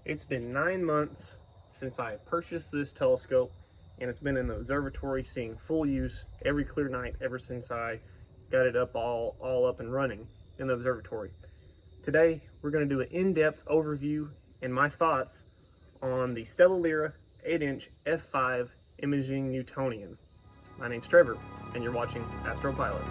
It's been 9 months since I purchased this telescope, and it's been in the observatory seeing full use every clear night ever since I got it up all up and running in the observatory. Today we're going to do an in-depth overview and my thoughts on the Stella Lyra 8-inch f5 imaging Newtonian. My name's Trevor, and you're watching Astropilot.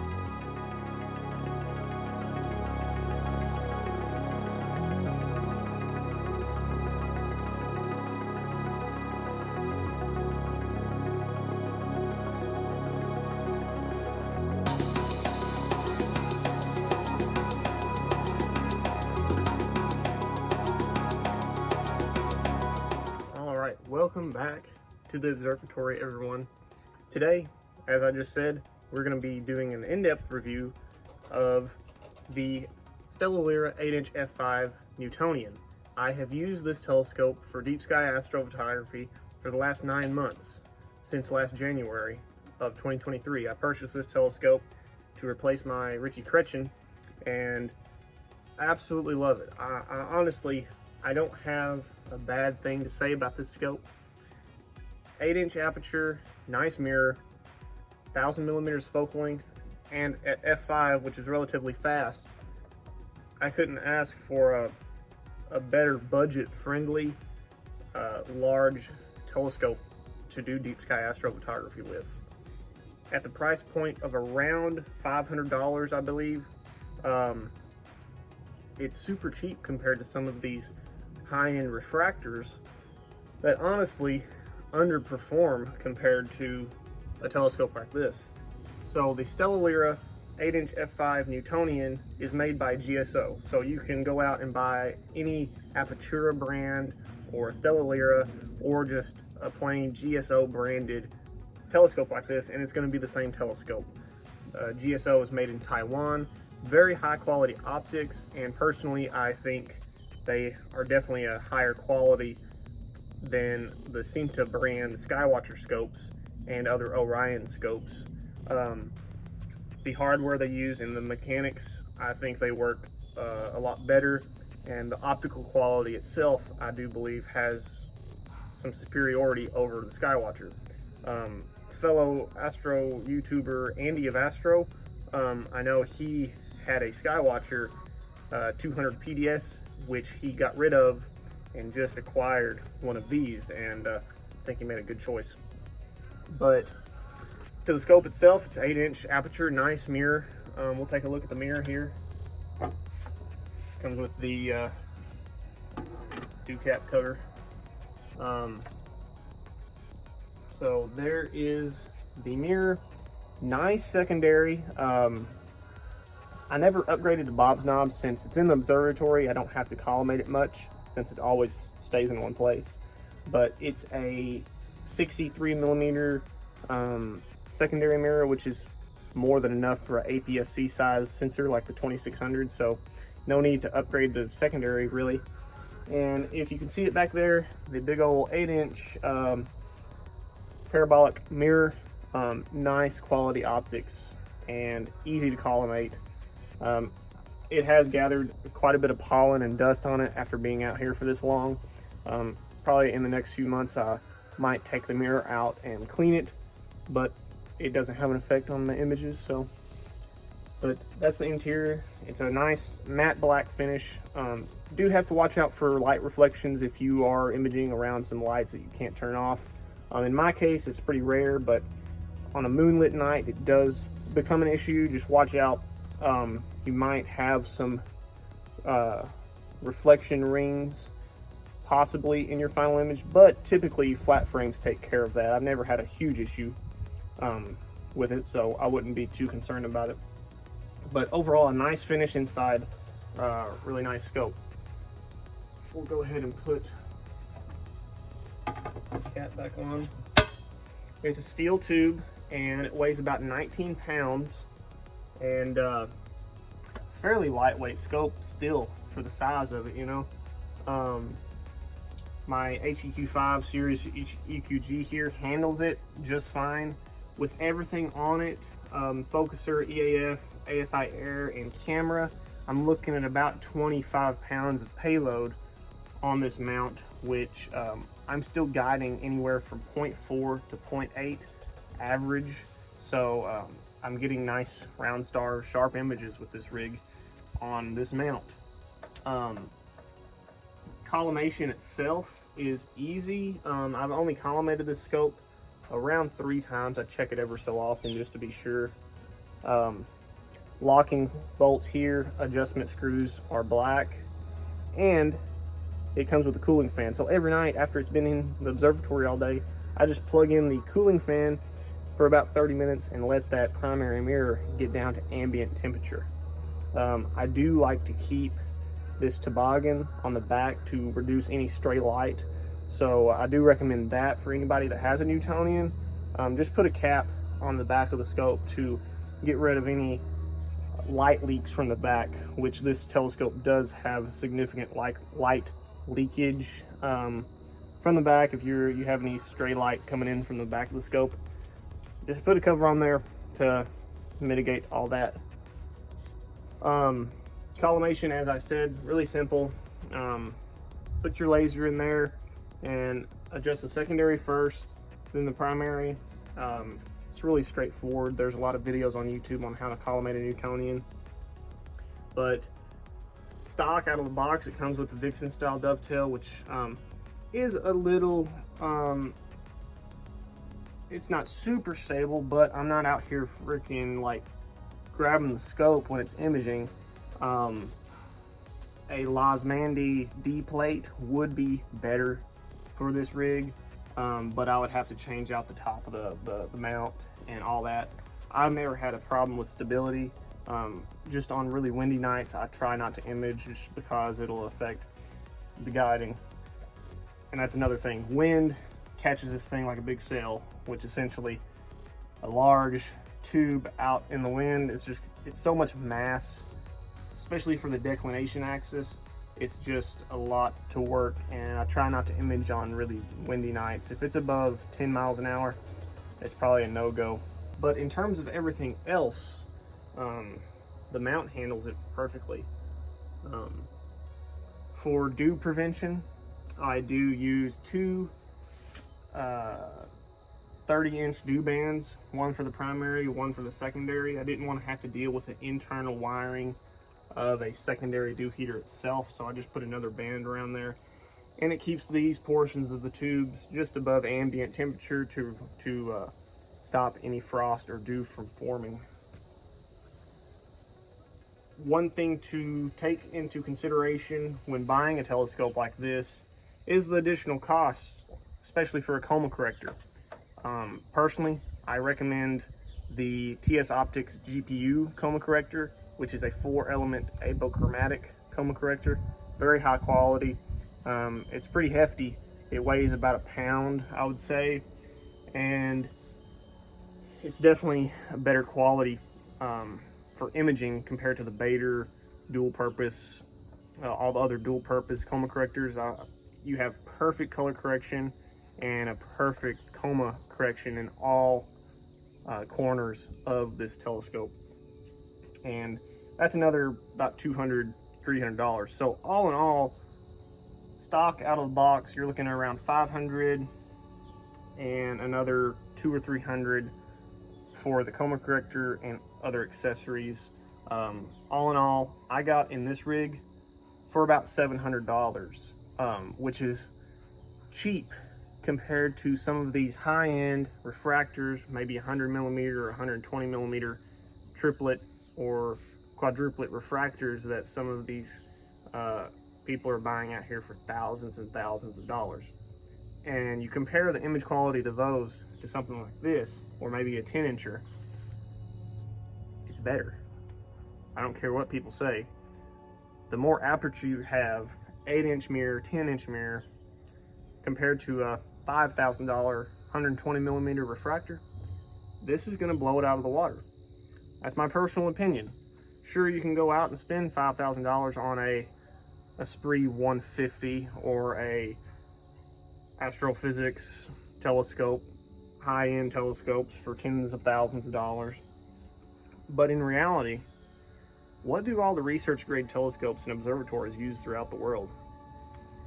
Welcome back to the observatory, everyone. Today, as I just said, we're going to be doing an in-depth review of the Stella Lyra 8-inch f5 Newtonian. I have used this telescope for deep sky astrophotography for the last 9 months, since last January of 2023. I purchased this telescope to replace my Ritchie Chrétien, and I absolutely love it. I don't have a bad thing to say about this scope. 8-inch aperture, nice mirror, 1000 millimeters focal length, and at f5, which is relatively fast, I couldn't ask for a better budget-friendly, large telescope to do deep sky astrophotography with. At the price point of around $500, I believe, it's super cheap compared to some of these high-end refractors that honestly underperform compared to a telescope like this. So the Stella Lyra 8-inch f5 Newtonian is made by GSO. So you can go out and buy any Apertura brand or a Stella Lyra or just a plain GSO branded telescope like this, and it's going to be the same telescope. GSO is made in Taiwan, very high quality optics, and personally I think they are definitely a higher quality than the Cinta brand Skywatcher scopes and other Orion scopes. The hardware they use and the mechanics, I think they work a lot better, and the optical quality itself, I do believe, has some superiority over the Skywatcher. Fellow Astro YouTuber Andy of Astro, I know he had a Skywatcher 200 PDS, which he got rid of and just acquired one of these, and I think he made a good choice. But to the scope itself, it's 8-inch aperture, nice mirror. We'll take a look at the mirror here. This comes with the dew-cap cover. So there is the mirror, nice secondary. I never upgraded to Bob's knob since it's in the observatory. I don't have to collimate it much since it always stays in one place. But it's a 63 millimeter secondary mirror, which is more than enough for an APS-C size sensor like the 2600. So no need to upgrade the secondary really. And if you can see it back there, the big old 8-inch parabolic mirror, nice quality optics and easy to collimate. It has gathered quite a bit of pollen and dust on it after being out here for this long. Probably in the next few months I might take the mirror out and clean it, but it doesn't have an effect on the images. But that's the interior. It's a nice matte black finish. Do have to watch out for light reflections if you are imaging around some lights that you can't turn off. In my case, it's pretty rare, but on a moonlit night it does become an issue. Just watch out. You might have some reflection rings possibly in your final image, but typically flat frames take care of that. I've never had a huge issue with it, so I wouldn't be too concerned about it. But overall, a nice finish inside, really nice scope. We'll go ahead and put the cap back on. It's a steel tube and it weighs about 19 pounds and fairly lightweight scope still for the size of it, you know. My HEQ5 series EQG here handles it just fine with everything on it. Focuser, EAF, ASI air, and camera. I'm looking at about 25 pounds of payload on this mount, which I'm still guiding anywhere from 0.4 to 0.8 average. So I'm getting nice round star sharp images with this rig on this mount. Collimation itself is easy. I've only collimated this scope around 3 times. I check it ever so often just to be sure. Locking bolts here, adjustment screws are black, and it comes with a cooling fan. So every night after it's been in the observatory all day, I just plug in the cooling fan for about 30 minutes and let that primary mirror get down to ambient temperature. I do like to keep this toboggan on the back to reduce any stray light, so I do recommend that for anybody that has a Newtonian. Just put a cap on the back of the scope to get rid of any light leaks from the back, which this telescope does have significant light leakage from the back. If you have any stray light coming in from the back of the scope, just put a cover on there to mitigate all that. Collimation, as I said, really simple. Put your laser in there and adjust the secondary first, then the primary. It's really straightforward. There's a lot of videos on YouTube on how to collimate a Newtonian. But stock out of the box, it comes with the Vixen style dovetail, which is a little, it's not super stable, but I'm not out here freaking like grabbing the scope when it's imaging. A Losmandy D plate would be better for this rig, but I would have to change out the top of the mount and all that. I've never had a problem with stability. Just on really windy nights, I try not to image just because it'll affect the guiding. And that's another thing. Wind catches this thing like a big sail, which essentially a large tube out in the wind. It's so much mass, especially for the declination axis. It's just a lot to work, and I try not to image on really windy nights. If it's above 10 miles an hour, it's probably a no-go. But in terms of everything else, the mount handles it perfectly. For dew prevention, I do use 2 30-inch dew bands, one for the primary, one for the secondary. I didn't want to have to deal with the internal wiring of a secondary dew heater itself, so I just put another band around there, and it keeps these portions of the tubes just above ambient temperature to stop any frost or dew from forming. One thing to take into consideration when buying a telescope like this is the additional cost, especially for a coma corrector. Personally, I recommend the TS Optics GPU coma corrector, which is a 4-element apochromatic coma corrector. Very high quality. It's pretty hefty. It weighs about 1 pound, I would say, and it's definitely a better quality for imaging compared to the Bader dual purpose, all the other dual purpose coma correctors. You have perfect color correction and a perfect coma correction in all corners of this telescope, and that's another about $200–300. So all in all, stock out of the box, you're looking at around $500 and another $200 or $300 for the coma corrector and other accessories. All in all, I got in this rig for about $700, which is cheap compared to some of these high-end refractors, maybe 100mm or 120mm triplet or quadruplet refractors that some of these people are buying out here for thousands and thousands of dollars. And you compare the image quality to those to something like this, or maybe a 10-incher, it's better. I don't care what people say. The more aperture you have, 8-inch mirror, 10-inch mirror, compared to a $5,000 120mm refractor, this is going to blow it out of the water. That's my personal opinion. Sure, you can go out and spend $5,000 on a Esprit 150 or a astrophysics telescope, high-end telescopes for tens of thousands of dollars. But in reality, what do all the research grade telescopes and observatories use throughout the world?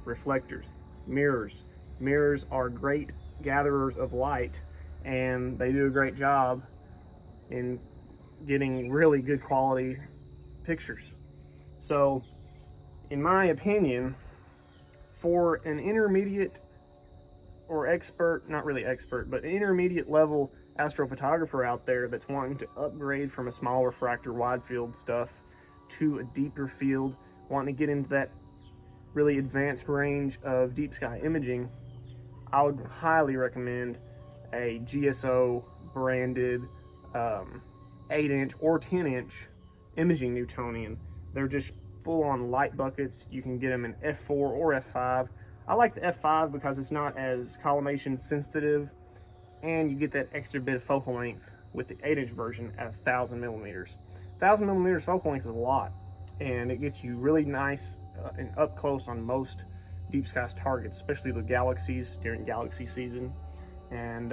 reflectors, mirrors. Mirrors are great gatherers of light, and they do a great job in getting really good quality pictures. So, in my opinion, for an intermediate or expert, not really expert, but an intermediate level astrophotographer out there that's wanting to upgrade from a small refractor wide field stuff to a deeper field, wanting to get into that really advanced range of deep sky imaging, I would highly recommend a GSO branded 8-inch or 10-inch imaging Newtonian. They're just full-on light buckets. You can get them in f4 or f5. I like the f5 because it's not as collimation sensitive, and you get that extra bit of focal length with the 8-inch version at 1,000 millimeters. 1,000 millimeters focal length is a lot, and it gets you really nice and up close on most deep sky targets, especially the galaxies during galaxy season. And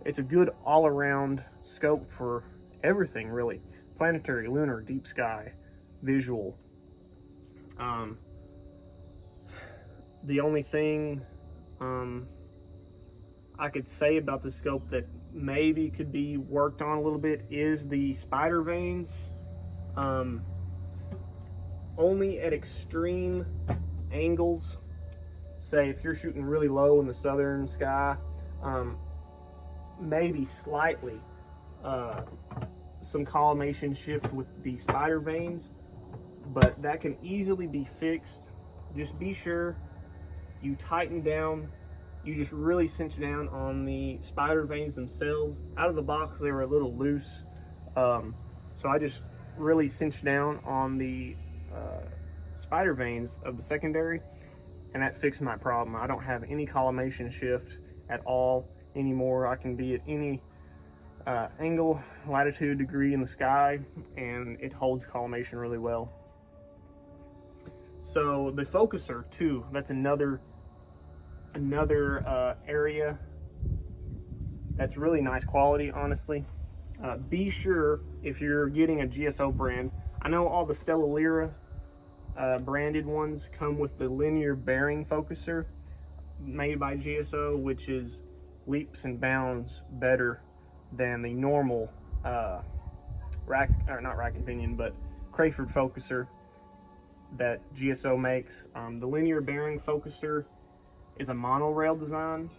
it's a good all-around scope for everything, really. Planetary, lunar, deep sky, visual. The only thing I could say about the scope that maybe could be worked on a little bit is the spider veins. Only at extreme angles. Say if you're shooting really low in the southern sky, maybe slightly some collimation shift with the spider veins, but that can easily be fixed. Just be sure you tighten down, you just really cinch down on the spider veins themselves. Out of the box they were a little loose, so I just really cinched down on the spider veins of the secondary, and that fixed my problem. I don't have any collimation shift at all anymore. I can be at any angle, latitude, degree in the sky, and it holds collimation really well. So the focuser too, that's another area that's really nice quality, honestly. Be sure if you're getting a GSO brand, I know all the Stella Lyra branded ones come with the linear bearing focuser made by GSO, which is leaps and bounds better than the normal not rack and pinion, but Crayford focuser that GSO makes. The linear bearing focuser is a monorail design.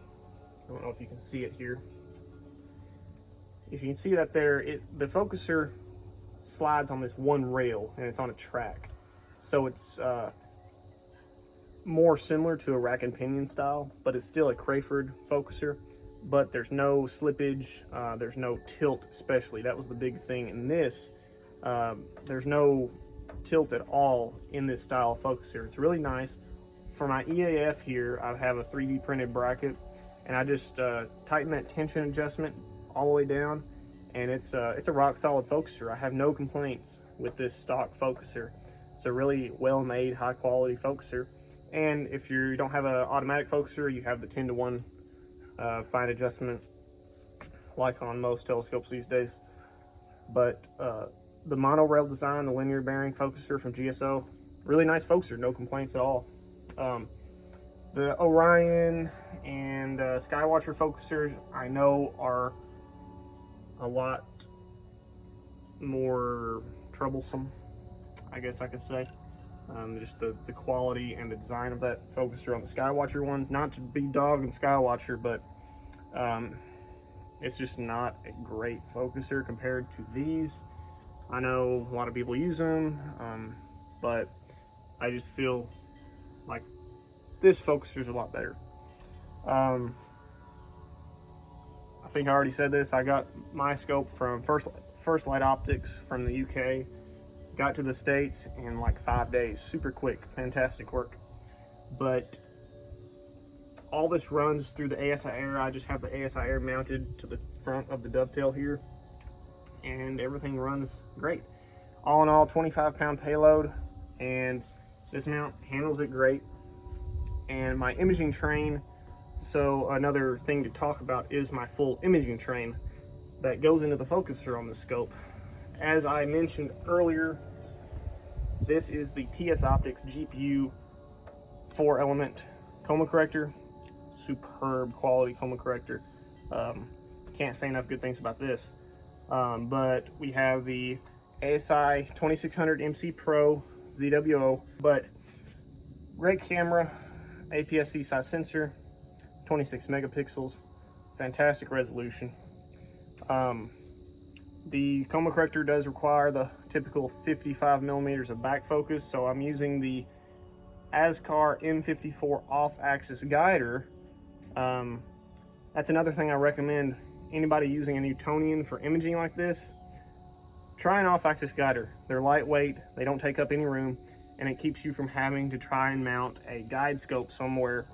I don't know if you can see it here. If you can see that there, the focuser slides on this one rail and it's on a track. So it's more similar to a rack and pinion style, but it's still a Crayford focuser. But there's no slippage, there's no tilt especially. That was the big thing in this. There's no tilt at all in this style of focuser. It's really nice. For my EAF here, I have a 3D printed bracket, and I just tighten that tension adjustment all the way down, and it's a rock solid focuser. I have no complaints with this stock focuser. It's a really well made, high quality focuser. And if you don't have an automatic focuser, you have the 10-to-1 fine adjustment like on most telescopes these days. But the monorail design, the linear bearing focuser from GSO, really nice focuser, no complaints at all. The Orion and Skywatcher focusers I know are a lot more troublesome, I guess I could say. Just the quality and the design of that focuser on the Skywatcher ones, not to be dogging Skywatcher, but it's just not a great focuser compared to these. I know a lot of people use them, but I just feel like this focuser is a lot better. I think I already said this. I got my scope from First Light Optics from the UK. Got to the States in like 5 days, super quick, fantastic work. But all this runs through the ASI Air. I just have the ASI Air mounted to the front of the dovetail here, and everything runs great. All in all, 25-pound payload, and this mount handles it great. And my imaging train, so another thing to talk about is my full imaging train that goes into the focuser on the scope. As I mentioned earlier, this is the TS Optics GPU 4-element coma corrector. Superb quality coma corrector. Can't say enough good things about this. But we have the ASI 2600 MC Pro ZWO, but great camera, APS-C size sensor, 26 megapixels, fantastic resolution. The coma corrector does require the typical 55 millimeters of back focus, so I'm using the ASCAR M54 off-axis guider. That's another thing I recommend anybody using a Newtonian for imaging like this. Try an off-axis guider. They're lightweight, they don't take up any room, and it keeps you from having to try and mount a guide scope somewhere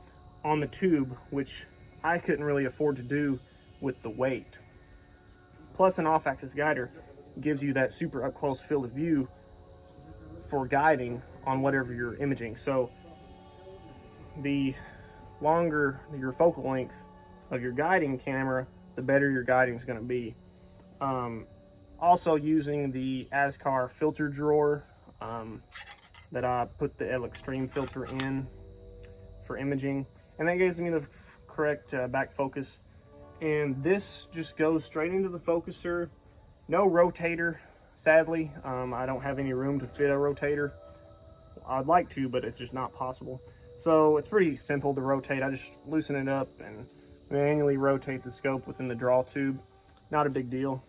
on the tube, which I couldn't really afford to do with the weight. Plus, an off-axis guider gives you that super up-close field of view for guiding on whatever you're imaging. So the longer your focal length of your guiding camera, the better your guiding is going to be. Also using the ASCAR filter drawer that I put the Extreme filter in for imaging, and that gives me the correct back focus. And this just goes straight into the focuser. No rotator, sadly. I don't have any room to fit a rotator. I'd like to, but it's just not possible. So it's pretty simple to rotate. I just loosen it up and manually rotate the scope within the draw tube. Not a big deal.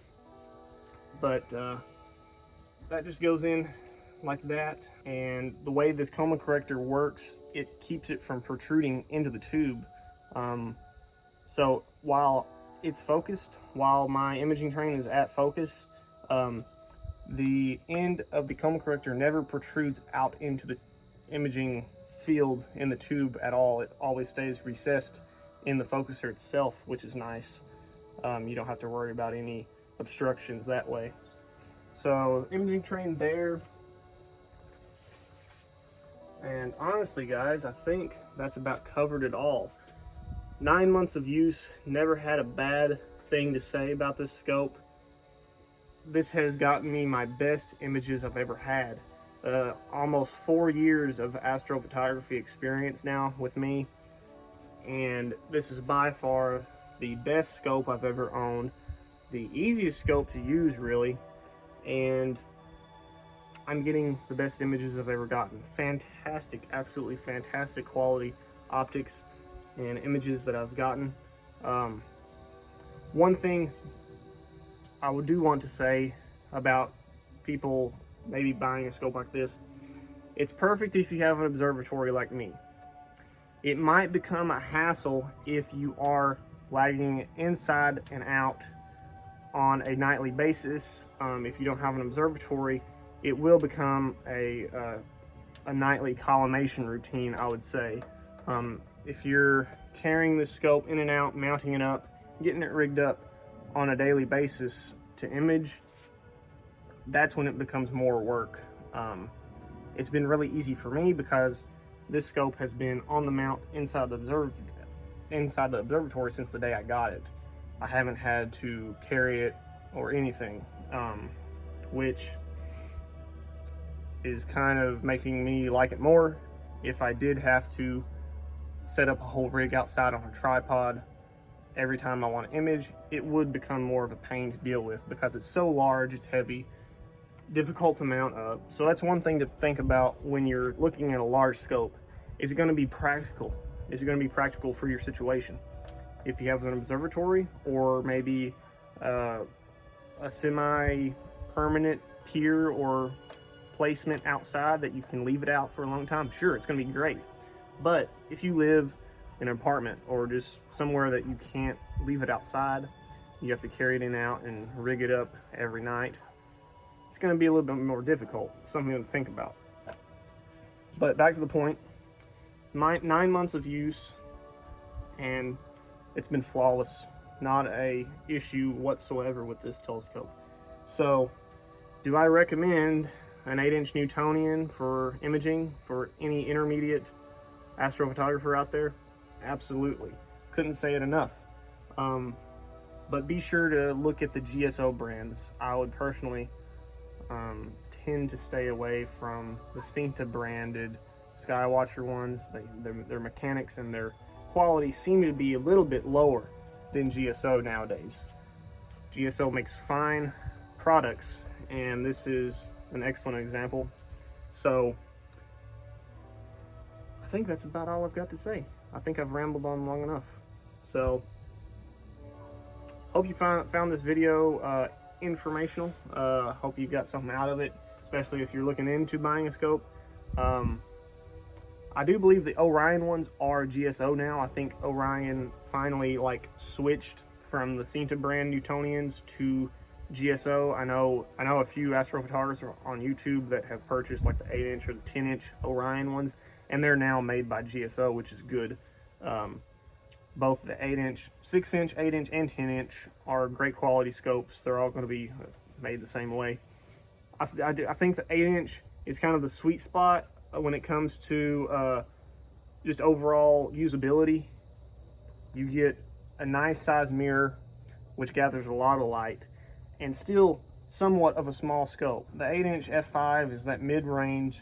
But that just goes in like that. And the way this coma corrector works, it keeps it from protruding into the tube. So while it's focused, while my imaging train is at focus, the end of the coma corrector never protrudes out into the imaging field in the tube at all. It always stays recessed in the focuser itself, which is nice. You don't have to worry about any obstructions that way. So imaging train there. And honestly guys, I think that's about covered it all. 9 months of use, never had a bad thing to say about this scope. This has gotten me my best images I've ever had. Almost 4 years of astrophotography experience now with me, and this is by far the best scope I've ever owned, the easiest scope to use really, and I'm getting the best images I've ever gotten. Fantastic, absolutely fantastic quality optics and images that I've gotten. One thing I do want to say about people maybe buying a scope like this, it's perfect if you have an observatory like me. It might become a hassle if you are lagging it inside and out on a nightly basis. If you don't have an observatory, it will become a nightly collimation routine, I would say. If you're carrying the scope in and out, mounting it up, getting it rigged up on a daily basis to image, that's when it becomes more work. It's been really easy for me because this scope has been on the mount inside the observatory since the day I got it. I haven't had to carry it or anything, which is kind of making me like it more. If I did have to set up a whole rig outside on a tripod every time I want to image, it would become more of a pain to deal with because it's so large, it's heavy, difficult to mount up. So that's one thing to think about when you're looking at a large scope. Is it going to be practical? Is it going to be practical for your situation? If you have an observatory or maybe a semi-permanent pier or placement outside that you can leave it out for a long time, sure, it's going to be great. But if you live in an apartment or just somewhere that you can't leave it outside, you have to carry it in and out and rig it up every night, it's going to be a little bit more difficult, something to think about. But back to the point, 9 months of use and it's been flawless. Not a issue whatsoever with this telescope. So do I recommend an 8-inch Newtonian for imaging for any intermediate astrophotographer out there? Absolutely. Couldn't say it enough. But be sure to look at the GSO brands. I would personally tend to stay away from the Cinta branded Skywatcher ones, their mechanics and their quality seem to be a little bit lower than GSO nowadays. GSO makes fine products, and this is an excellent example. So I think that's about all I've got to say. I think I've rambled on long enough. So hope you found this video informational. Hope you got something out of it, especially if you're looking into buying a scope. I do believe the Orion ones are GSO now. I think Orion finally switched from the Cinta brand Newtonians to GSO. I know a few astrophotographers on YouTube that have purchased like the 8-inch or the 10-inch Orion ones, and they're now made by GSO, which is good. Both the 8-inch, 6-inch, 8-inch, and 10-inch are great quality scopes. They're all going to be made the same way. I think the 8-inch is kind of the sweet spot when it comes to just overall usability. You get a nice size mirror, which gathers a lot of light, and still somewhat of a small scope. The 8-inch f5 is that mid-range,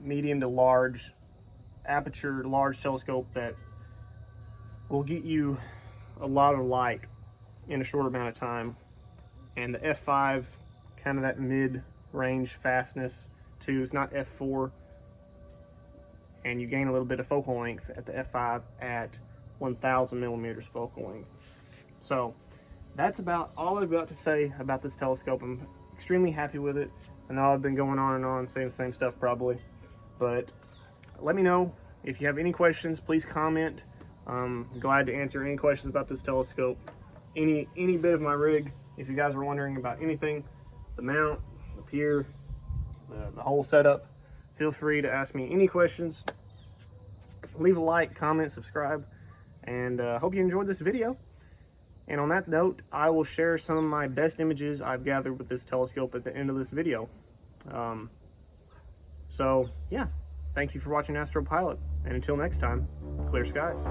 medium to large aperture, large telescope that will get you a lot of light in a short amount of time. And the f5, kind of that mid-range fastness too. It's not f4, and you gain a little bit of focal length at the f5 at 1000 millimeters focal length. So that's about all I've got to say about this telescope. I'm extremely happy with it. I know I've been going on and on saying the same stuff probably, but let me know if you have any questions. Please comment. I'm glad to answer any questions about this telescope, any bit of my rig. If you guys are wondering about anything, the mount, the pier, the whole setup, feel free to ask me any questions. Leave a like, comment, subscribe, and hope you enjoyed this video. And on that note, I will share some of my best images I've gathered with this telescope at the end of this video. So yeah, thank you for watching Astro Pilot, and until next time, clear skies.